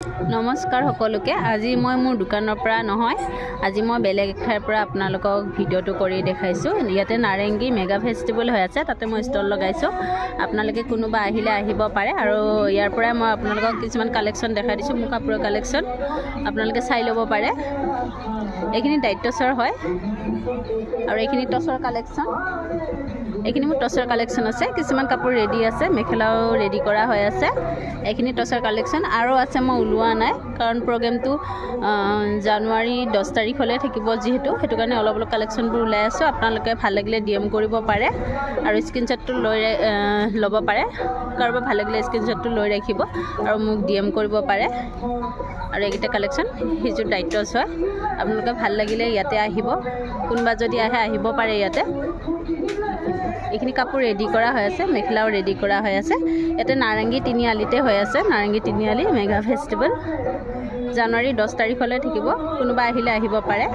নমস্কাৰ সকলোকে। আজি মই মোৰ দোকানৰ পৰা নহয়, আজি মই বেলেগ ঠাইৰ পৰা আপোনালোকক ভিডিঅ'টো কৰি দেখাইছোঁ। ইয়াতে নাৰেংগী মেগা ফেষ্টিভেল হৈ আছে, তাতে মই ষ্টল লগাইছোঁ। আপোনালোকে কোনোবা আহিলে আহিব পাৰে আৰু ইয়াৰ পৰাই মই আপোনালোকক কিছুমান কালেকশ্যন দেখাই দিছোঁ, মোৰ কাপোৰৰ কালেকশ্যন আপোনালোকে চাই ল'ব পাৰে। এইখিনি দায়িত্বচৰ হয় আৰু এইখিনি টচৰ কালেকশ্যন। এইখিনি মোৰ টচৰ কালেকশ্যন আছে, কিছুমান কাপোৰ ৰেডি আছে, মেখেলাও ৰেডি কৰা হৈ আছে। এইখিনি টচৰ কালেকশ্যন আৰু আছে, মই ওলোৱা নাই কাৰণ প্ৰগ্ৰেমটো জানুৱাৰী 10 তাৰিখলৈ থাকিব যিহেতু, সেইটো কাৰণে অলপ কালেকশ্যনবোৰ ওলাই আছোঁ। আপোনালোকে ভাল লাগিলে DM কৰিব পাৰে আৰু স্ক্ৰীনশ্বটটো ল'ব পাৰে। কাৰোবাৰ ভাল লাগিলে স্ক্ৰীনশ্বটটো লৈ ৰাখিব আৰু মোক DM কৰিব পাৰে। আৰু এইকেইটা কালেকশ্যন সেইযোৰ দায়িত্বচ হয়, আপোনালোকে ভাল লাগিলে ইয়াতে আহিব, কোনোবা যদি আহে আহিব পাৰে ইয়াতে। এইখিনি কাপোৰ ৰেডি কৰা হৈ আছে, মেখেলাও ৰেডি কৰা হৈ আছে। ইয়াতে নাৰেংগী তিনিআলিতে হৈ আছে, নাৰেংগী তিনিআলি মেগা ফেষ্টিভেল জানুৱাৰী 10 তাৰিখলৈ থাকিব, কোনোবা আহিলে আহিব পাৰে।